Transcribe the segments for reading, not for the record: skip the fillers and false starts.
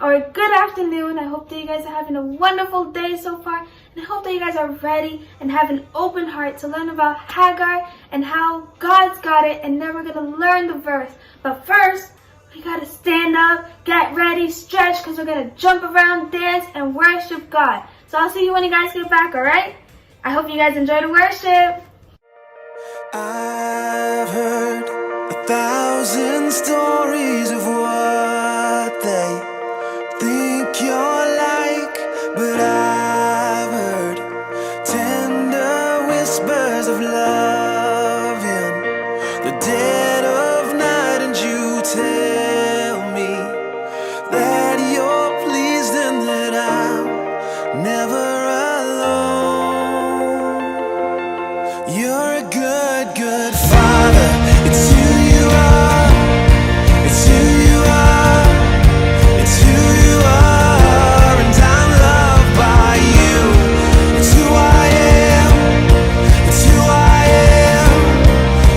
or good afternoon. I hope that you guys are having a wonderful day so far, and I hope that you guys are ready and have an open heart to learn about Hagar and how God's got it, and then we're going to learn the verse. But first, we got to stand up, get ready, stretch, because we're going to jump around, dance, and worship God. So I'll see you when you guys get back, alright? I hope you guys enjoy the worship. I've heard 1,000 stories of what they think you're like, but I've heard tender whispers of love in the dead of night, and you tell me that you're pleased and that I'm never alone. You're a good, good Father. It's who you are. It's who you are. It's who you are, and I'm loved by you. It's who I am. It's who I am.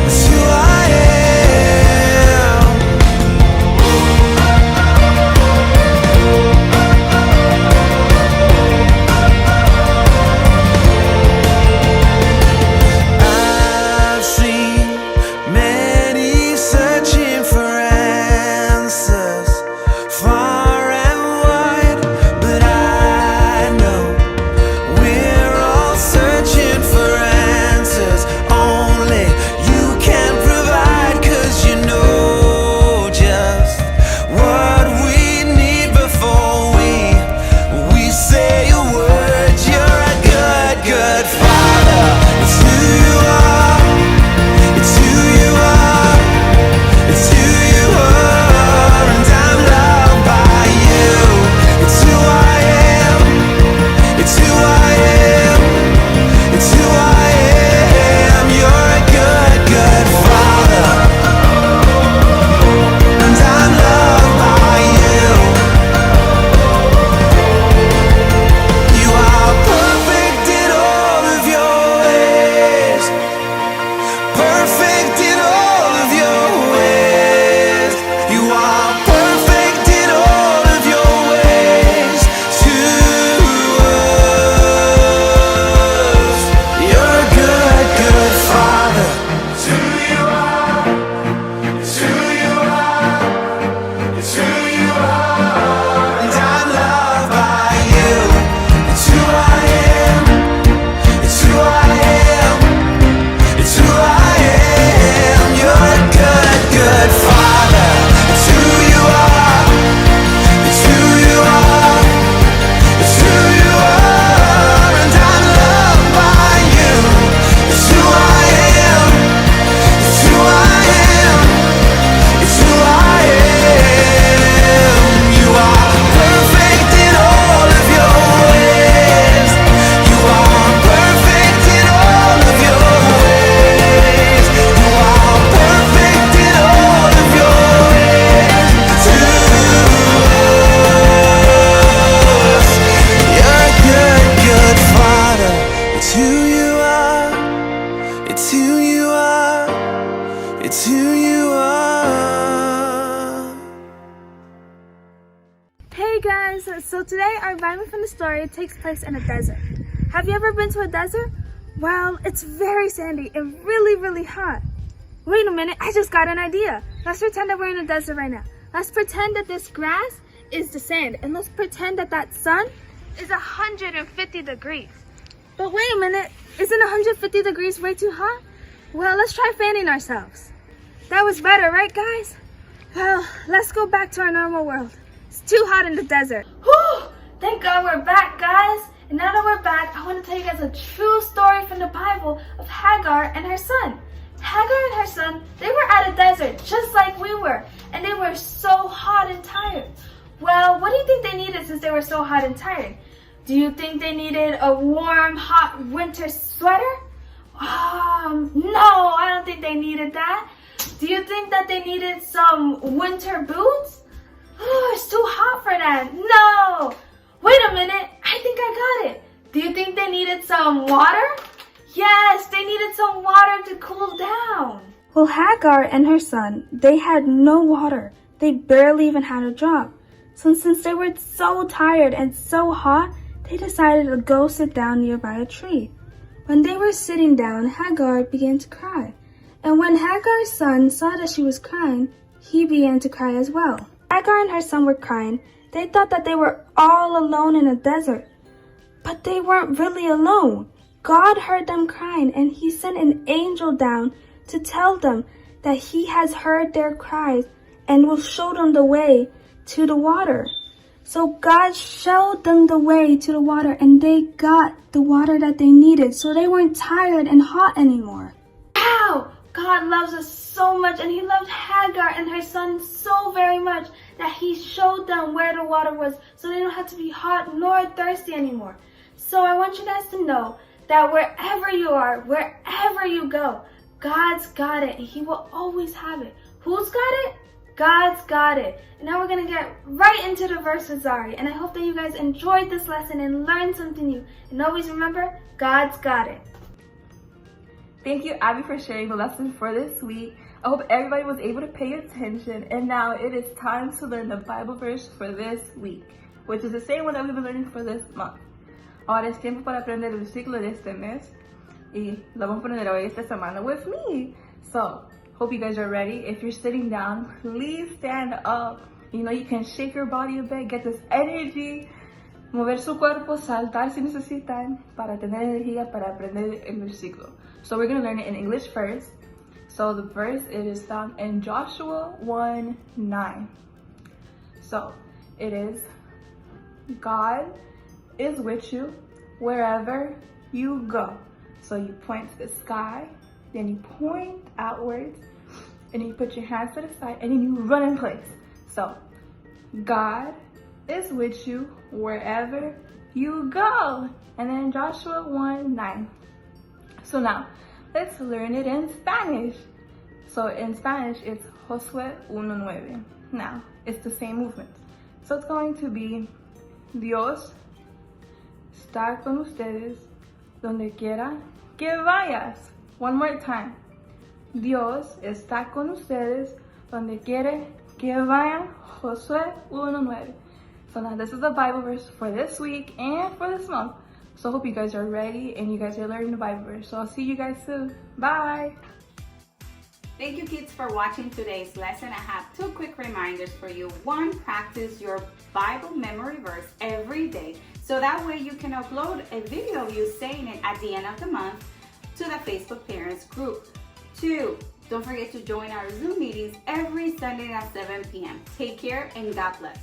It's who I am. I've seen many searching for answers far and wide, but I know we're all searching for answers only you can provide, 'cause you know just what we need before we say a word. You're a good, good Father. It's who you are. It's who you are. It's who you are, and I'm loved by you. It's who I am. It's who I am. It's who I am. You're a good, good Father, and I'm loved by you. You are perfect in all of your ways. Perfect in all of your ways. You are perfect in all of your ways to us. You're a good, good Father. It's who you are. It's who you are. It's who you are, and I'm loved by you. It's who I am. It's who I am. It's who I am. You're a good, good Father. It's who you are. It's who you are. It's who you are, and I'm loved by you. It's who I am. It's who I am. It's who I am. You are perfect in all of your ways. You are perfect in all of your ways. You are perfect in all of your ways to us. You're a good, good Father. It's who you are. It's who you are. It's who you are. Hey guys, so today our Bible from the story takes place in a desert. Have you ever been to a desert? Well, it's very sandy and really, really hot. Wait a minute, I just got an idea. Let's pretend that we're in a desert right now. Let's pretend that this grass is the sand, and let's pretend that that sun is 150 degrees. But wait a minute, isn't 150 degrees way too hot? Well, let's try fanning ourselves. That was better, right guys? Well, let's go back to our normal world. It's too hot in the desert. Whew! Thank God we're back, guys. And now that we're back, I want to tell you guys a true story from the Bible of Hagar and her son. Hagar and her son, they were at a desert just like we were, and they were so hot and tired. Well, what do you think they needed since they were so hot and tired? Do you think they needed a warm, hot winter sweater? No, I don't think they needed that. Do you think that they needed some winter boots? Oh, it's too hot for that. No. Wait a minute. I think I got it. Do you think they needed some water? Yes, they needed some water to cool down. Well, Hagar and her son, they had no water. They barely even had a drop. So since they were so tired and so hot, they decided to go sit down nearby a tree. When they were sitting down, Hagar began to cry. And when Hagar's son saw that she was crying, he began to cry as well. Hagar and her son were crying. They thought that they were all alone in a desert. But they weren't really alone. God heard them crying, and he sent an angel down to tell them that he has heard their cries and will show them the way to the water. So God showed them the way to the water, and they got the water that they needed, so they weren't tired and hot anymore. Wow! God loves us so much, and he loved Hagar and her son so very much that he showed them where the water was, so they don't have to be hot nor thirsty anymore. So I want you guys to know that wherever you are, wherever you go, God's got it, and he will always have it. Who's got it? God's got it. And now we're going to get right into the verse with Zari. And I hope that you guys enjoyed this lesson and learned something new. And always remember, God's got it. Thank you, Abby, for sharing the lesson for this week. I hope everybody was able to pay attention. And now it is time to learn the Bible verse for this week, which is the same one that we've been learning for this month. Ahora es tiempo para aprender el versículo de este mes. Y lo vamos a aprender hoy esta semana with me. So, hope you guys are ready. If you're sitting down, please stand up. You know, you can shake your body a bit, get this energy, mover su cuerpo, saltar si necesitan para tener energía para aprender el versículo. So we're going to learn it in English first. So the verse, it is found in Joshua 1:9. So it is, God is with you wherever you go. So you point to the sky, then you point outwards, and then you put your hands to the side, and then you run in place. So, God is with you wherever you go. And then Joshua 1:9. So now, let's learn it in Spanish. So in Spanish, it's Josué 1:9. Now, it's the same movement. So it's going to be, Dios está con ustedes donde quiera que vayas. One more time. Dios está con ustedes donde quiere que vayan. Josué 1:9. So now this is the Bible verse for this week and for this month. So I hope you guys are ready and you guys are learning the Bible verse. So I'll see you guys soon. Bye. Thank you, kids, for watching today's lesson. I have two quick reminders for you. One, practice your Bible memory verse every day, so that way you can upload a video of you saying it at the end of the month to the Facebook Parents group. Two, don't forget to join our Zoom meetings every Sunday at 7 p.m. Take care and God bless.